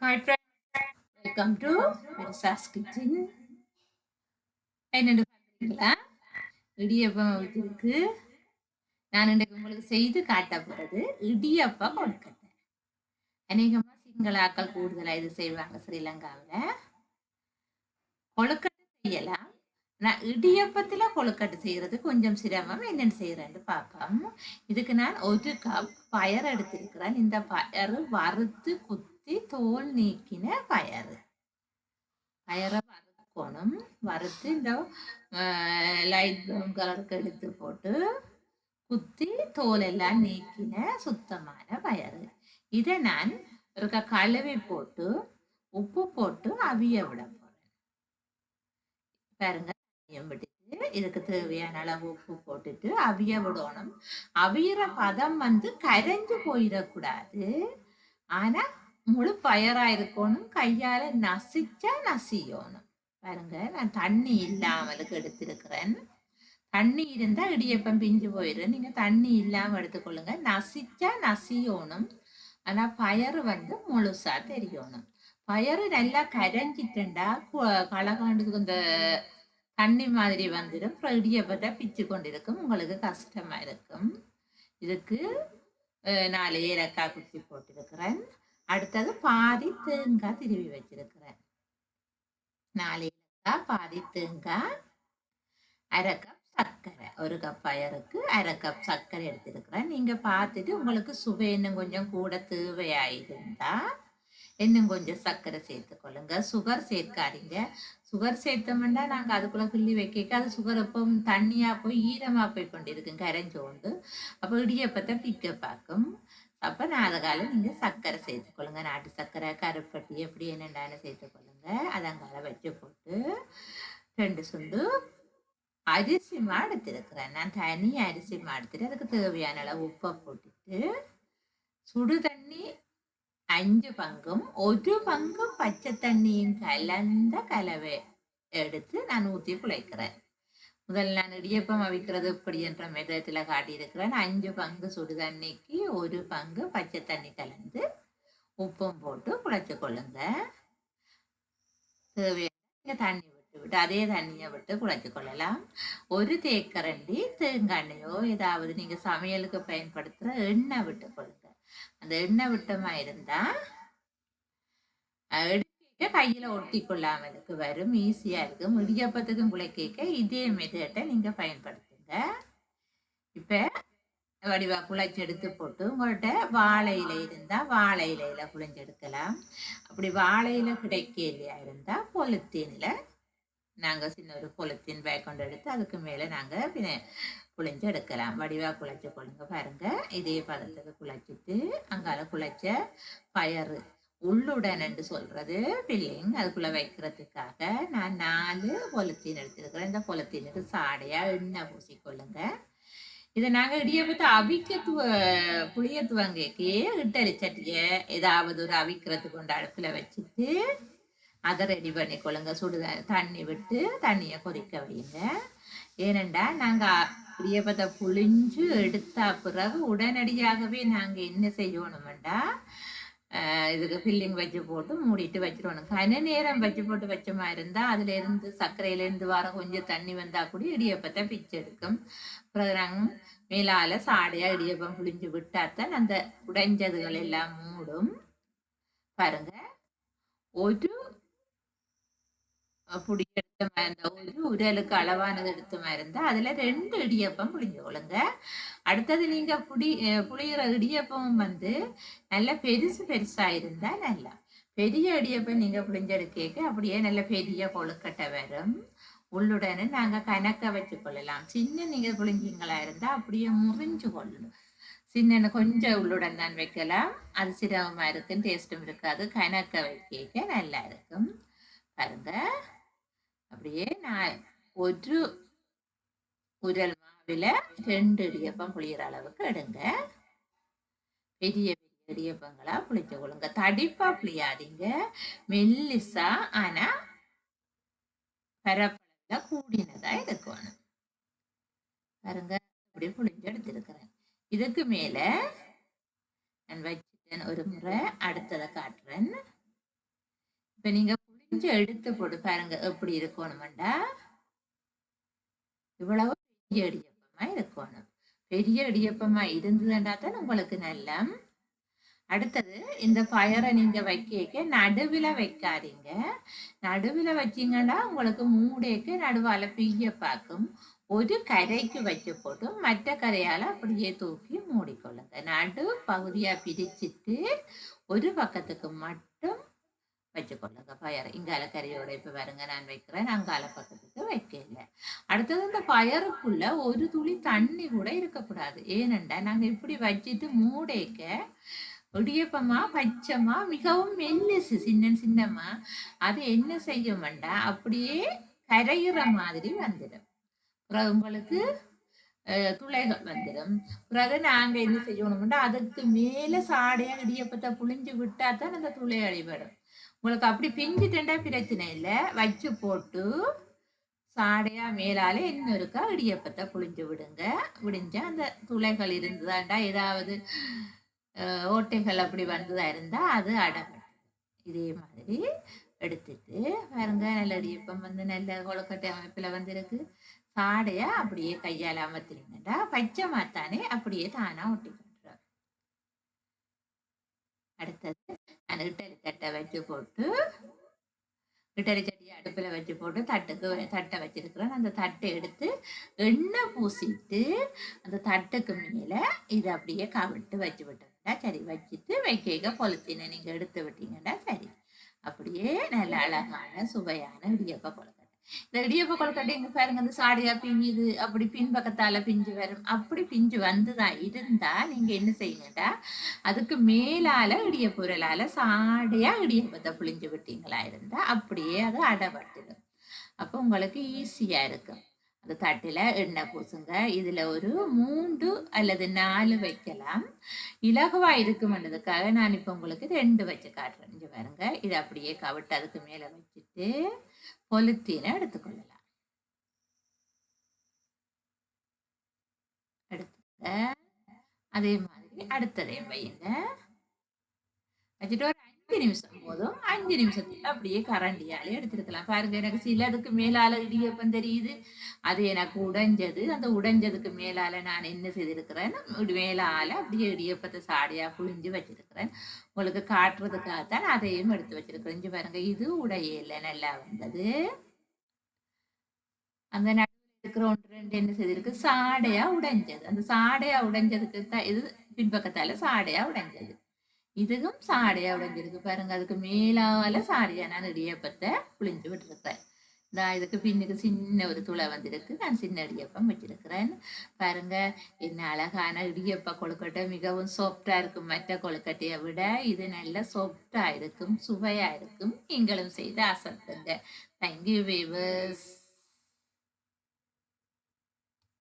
Hi friends, welcome to Mirisa's Kitchen. என்னோட பார்த்தீங்களா இடியப்பம் வச்சிருக்கு. நான் இன்றைக்கு உங்களுக்கு செய்து காட்ட போறது இடியப்ப கொழுக்கட்டை. அநேகமா சிங்களாக்கள் கூடுதலா இது செய்வாங்க ஸ்ரீலங்காவில். கொழுக்கட்டை செய்யலாம். நான் இடியப்பத்துல கொழுக்கட்டை செய்யறது கொஞ்சம் சிரமம். என்னென்னு செய்யறேன்னு பார்ப்போம். இதுக்கு நான் 1 கப் பயறு எடுத்திருக்கிறேன். இந்த பயறு வறுத்து குத்தி தோல் நீக்கின பயறு. பயரை வறுக்கணும். வறுத்து இந்த லைட் ப்ரௌன் கலருக்கு எடுத்து போட்டு குத்தி தோல் எல்லாம் நீக்கின சுத்தமான பயறு. இதை நான் ஒரு கழுவி போட்டு உப்பு போட்டு அவிய விட போறேன். பாருங்க, விட்டுட்டு இதுக்கு தேவையான அளவு உப்பு போட்டுட்டு அவிய விடணும். அவியிற பதம் கரைஞ்சு போயிடக்கூடாது. ஆனா முழு பயரா இருக்கணும். கையால நசிச்சா நசியணும். பாருங்க, நான் தண்ணி இல்லாமலுக்கு எடுத்திருக்கிறேன். தண்ணி இருந்தா இடியப்பம் பிஞ்சு போயிடும். நீங்க தண்ணி இல்லாம எடுத்துக்கொள்ளுங்க. நசிச்சா நசியணும். ஆனா பயறு முழுசா தெரியணும். பயறு நல்லா கரைஞ்சிட்டுண்டா கலகாண்டுக்கு இந்த தண்ணி மாதிரி வந்துடும். அப்புறம் இடியப்பத்தை பிச்சு கொண்டிருக்கும். உங்களுக்கு கஷ்டமா இருக்கும். இதுக்கு 4 ஏலக்காய் குச்சி போட்டிருக்கிறேன். அடுத்தது பாதி தேங்காய் திருவி வச்சிருக்கிறேன். 4 ஏலக்காய், பாதி தேங்காய், 1/2 கப் சர்க்கரை. 1 கப் பயருக்கு 1/2 கப் சர்க்கரை எடுத்திருக்கிறேன். நீங்க பார்த்துட்டு உங்களுக்கு சுவை இன்னும் கொஞ்சம் கூட தேவையாயிருந்தா இன்னும் கொஞ்சம் சர்க்கரை சேர்த்துக்கொள்ளுங்க. சுகர் சேர்க்காதீங்க. சுகர் சேர்த்தோம்னா நாங்க அதுக்குள்ள கிள்ளி வைக்க அது சுகர் எப்பவும் தண்ணியா போய் ஈரமா போய் கொண்டிருக்கும், கரைஞ்சோண்டு. அப்போ இடியப்பத்தை பிக்க பார்க்கும். அப்ப நான் அதனால நீங்க சர்க்கரை சேர்த்துக்கொள்ளுங்க. நாட்டு சர்க்கரை, கருப்பட்டி எப்படி என்னென்னு சேர்த்துக்கொள்ளுங்க. அதங்கால வச்சு போட்டு 2 சுண்டு அரிசி மா எடுத்திருக்கிறேன். நான் தனி அரிசி மா எடுத்துட்டு அதுக்கு தேவையான அளவு உப்பை போட்டுட்டு சுடு தண்ணி 5 பங்கும் 1 பங்கும் பச்சை தண்ணியும் கலந்த கலவை எடுத்து நான் ஊற்றி குழைக்கிறேன். முதல்ல நான் இடியப்பம் அவிக்கிறது இப்படி என்ற மெதத்தில் காட்டியிருக்கிறேன். 5 பங்கு சுடு தண்ணிக்கு 1 பங்கு பச்சை தண்ணி கலந்து உப்பும் போட்டு குழைச்சு கொள்ளுங்க. தேவையான தண்ணி விட்டு அதே தண்ணியை விட்டு குழைச்சு கொள்ளலாம். 1 தேக்கரண்டி தேங்காண்ணையோ ஏதாவது நீங்க சமையலுக்கு பயன்படுத்துற எண்ணெய் விட்டு கொள்ளுங்க. அந்த எண்ணெய் விட்டமா இருந்தா எடுக்க கையில ஒட்டி கொள்ளாமலுக்கு வரும். ஈஸியா இருக்கும். இடியப்பத்துக்கும் குழைக்க இதே மெத்தட்டை நீங்க பயன்படுத்துங்க. இப்ப வடிவா குழைச்சி எடுத்து போட்டு உங்கள்கிட்ட வாழை இலை இருந்தா வாழை இலையில குழைஞ்செடுக்கலாம். அப்படி வாழை இலை கிடைக்க இல்லையா இருந்தா பொலித்தீன்ல நாங்க சின்ன ஒரு பொலித்தீன் பேக் கொண்டு எடுத்து அதுக்கு மேல நாங்க குழைஞ்சு எடுக்கலாம். வடிவா குழைச்சு கொள்ளுங்க. பாருங்க, இதே பதத்துக்கு குழைச்சிட்டு அங்கால குழைச்ச பயறு உள்ளுடன் என்று சொல்றது பில்லிங் அதுக்குள்ள வைக்கிறதுக்காக நான் 4 பொலித்தீன் எடுத்திருக்கிறேன். இந்த பொலித்தீனுக்கு சாடையா எண்ணெய் பூசிக்கொள்ளுங்க. இதை நாங்க இடியப்பத்தை புளியத்துவங்கக்கு இட்டலி சட்டிய ஏதாவது ஒரு அவிக்கிறதுக்கு கொண்டு அடுப்புல வச்சுட்டு அதை ரெடி பண்ணி கொள்ளுங்க. சுடு தண்ணி விட்டு தண்ணியை கொதிக்க வைங்க. ஏனெண்டா நாங்க இடியப்பத்தை புளிஞ்சு எடுத்த பிறகு உடனடியாகவே நாங்க என்ன செய்யணும்டா இதுக்கு ஃபில்லிங் வச்சு போட்டு மூடிட்டு வச்சிடணும். கன நேரம் வச்சு போட்டு வச்ச மாதிரி இருந்தா அதுல இருந்து சர்க்கரையில இருந்து வர கொஞ்சம் தண்ணி வந்தா கூட இடியப்பத்தை பிச்சு எடுக்கும். அப்புறம் மேலால சாடையா இடியப்பம் புளிஞ்சு விட்டாத்தான் அந்த உடைஞ்சதுகள் எல்லாம் மூடும். பாருங்க, ஒரு புடி எடுத்த மாதிரி இருந்தா ஒரு உரலுக்கு அளவானது எடுத்த மாதிரி இருந்தா அதுல 2 இடியப்பம் புளிஞ்சு கொள்ளுங்க. அடுத்தது நீங்க புளிகிற இடியப்பம் நல்ல பெருசு பெருசா இருந்தா நல்லா. பெரிய இடியப்பம் நீங்க புளிஞ்செடுக்க அப்படியே நல்ல பெரிய கொழுக்கட்டை வரும். உள்ளுடனே நாங்க கணக்க வச்சு கொள்ளலாம். சின்ன நீங்க புளிஞ்சிங்களா இருந்தா அப்படியே முறிஞ்சு கொள்ளணும். சின்ன கொஞ்சம் உள்ளுடன் தான் வைக்கலாம். அது சிரமமா இருக்கும், டேஸ்டும் இருக்காது. கணக்க வைக்க நல்லா இருக்கும். பாருங்க, அப்படியே நான் ஒரு உரல் மாவுல 2 இடியப்பம் புளிகிற அளவுக்கு எடுங்க. பெரிய பெரிய இடியப்பங்களா புளிச்சு கொள்ளுங்க. தடிப்பா புளியாதீங்க, மெல்லிசா ஆனா பரப்பளவுல கூடினதா இருக்கணும். பாருங்க, அப்படி புளிஞ்சு எடுத்திருக்கிறேன். இதுக்கு மேல நான் வச்சுட்டேன் ஒரு முறை. அடுத்ததை காட்டுறேன். இப்ப நீங்க புளிஞ்சு எடுத்து போட்டு பாருங்க எப்படி இருக்கணும்டா. இவ்வளவு பெரிய இடியப்பமா இருக்கணும். பெரிய இடியப்பமா இருந்ததுன்னா தான் உங்களுக்கு நல்ல. அடுத்தது இந்த பயரை நீங்க வைக்க நடுவில் வைக்காதீங்க. நடுவில் வச்சீங்கன்னா உங்களுக்கு மூடைக்கு நடுவால பிய்ய பார்க்கும். ஒரு கரைக்கு வச்சு போட்டு மற்ற கரையால அப்படியே தூக்கி மூடிக்கொள்ளுங்க. நடு பகுதியா பிரிச்சுட்டு ஒரு பக்கத்துக்கு மட்டும் வச்சுக்கொள்ளுங்க பயறு. இங்கால கரையோட இப்ப பாருங்க நான் வைக்கிறேன், அங்கால பக்கத்துக்கு வைக்கல. அடுத்தது இந்த பயருக்குள்ள ஒரு துளி தண்ணி கூட இருக்கக்கூடாது. ஏனென்றா நாங்க இப்படி வச்சுட்டு மூடைக்க இடியப்பமா பச்சைமா மிகவும் மெல்லிசு சின்ன சின்னமா அது என்ன செய்யும்டா அப்படியே கரையிற மாதிரி வந்துடும். அப்புறம் உங்களுக்கு துளைகள் வந்துடும். பிறகு நாங்க என்ன செய்யணும்னா அதுக்கு மேல சாடையா இடியப்பத்தை புளிஞ்சு விட்டா தான் அந்த துளை அடிபடும். உங்களுக்கு அப்படி பிஞ்சிட்டா பிரச்சனை இல்லை. வச்சு போட்டு சாடையா மேலால இன்னும் இருக்கா இடியப்பத்தை புளிஞ்சு விடுங்க. விடிஞ்சா அந்த துளைகள் இருந்ததாண்டா ஏதாவது ஓட்டைகள் அப்படி வந்ததா இருந்தா அது அடங்கும். இதே மாதிரி எடுத்துட்டு பாருங்க நல்ல இடியப்பம் வந்து நல்ல கொழுக்கட்டை அமைப்புல வந்து இருக்கு. சாடையா அப்படியே கையால அமர்த்தினீங்கன்னா பச்சை மாத்தானே அப்படியே தானா ஒட்டிக்கிட்டுரும். அடுத்தது நான் இட்டலி தட்டை வச்சு போட்டு இட்டலி சட்டியை அடுப்புல வச்சு போட்டு தட்டை வச்சிருக்கிறேன். அந்த தட்டை எடுத்து எண்ணெய் பூசிட்டு அந்த தட்டுக்கு மேல இதை அப்படியே கவிட்டு வச்சு விட்டோம்னா சரி. வச்சுட்டு வைக்க பொலித்தீனை நீங்க எடுத்து விட்டீங்கன்னா சரி. அப்படியே நல்ல அழகான சுவையான இடியப்ப கொழுக்கட்டை. இந்த இடியப்ப கொழுக்கட்டை எங்க பாருங்க அந்த சாடியா பிஞ்சுது அப்படி பின்பக்கத்தால பிஞ்சு வரும். அப்படி பிஞ்சு வந்துதான் இருந்தா நீங்க என்ன செய்யுங்கடா அதுக்கு மேலால இடியப்பொருளால சாடையா இடியப்பத்தை புளிஞ்சு விட்டீங்களா இருந்தா அப்படியே அது அடபட்டுடும். அப்போ உங்களுக்கு ஈஸியா இருக்கும். அந்த தட்டுல எண்ணெய் பூசுங்க. இதுல ஒரு 3 அல்லது 4 வைக்கலாம். இலகுவா இருக்கும்ன்றதுக்காக நான் இப்ப உங்களுக்கு 2 வச்சு காட்டுறேன். இங்க பாருங்க. இதை அப்படியே கவிட்டு அதுக்கு மேல வச்சுட்டு பொலித்தீனை எடுத்துக்கொள்ளலாம். எடுத்துங்க. அதே மாதிரி அடுத்ததையும் வையுங்க. வச்சுட்டு ஒரு 5 நிமிஷம் போதும். 5 நிமிஷத்துல அப்படியே கரண்டியாலே எடுத்துருக்கலாம். பாருங்க எனக்கு சிலதுக்கு மேலால இடியப்பம் தெரியுது. அது எனக்கு உடைஞ்சது. அந்த உடைஞ்சதுக்கு மேலால நான் என்ன செய்திருக்கிறேன் மேலால அப்படியே இடியப்பத்தை சாடையா புளிஞ்சு வச்சிருக்கிறேன். உங்களுக்கு காட்டுறதுக்காகத்தான் அதையும் எடுத்து வச்சிருக்கிறேன். இங்க பாருங்க இது உடையில நல்லா வந்தது. அந்த நடுவில் இருக்கிற 1 2 என்ன செய்திருக்கு சாடையா உடைஞ்சது. அந்த சாடையா உடைஞ்சதுக்கு தான் இது பின்பக்கத்தால சாடையா உடைஞ்சது. இதுவும் சாடையா உடைஞ்சிருக்கு பாருங்க. அதுக்கு மேலால சாடையா நான் இடியப்பத்தை புளிஞ்சு விட்டுருக்கிறேன். இதுக்கு பின்னுக்கு சின்ன ஒரு துளை வந்திருக்கு. நான் சின்ன இடியப்பம் வச்சிருக்கிறேன். பாருங்க என்ன அழகான இடியப்ப கொழுக்கட்டை. மிகவும் சாஃப்டா இருக்கும். மற்ற கொழுக்கட்டையை விட இது நல்ல சாஃப்டா இருக்கும், சுவையா இருக்கும். நீங்களும் செய்து அசத்துங்க. Thank you viewers.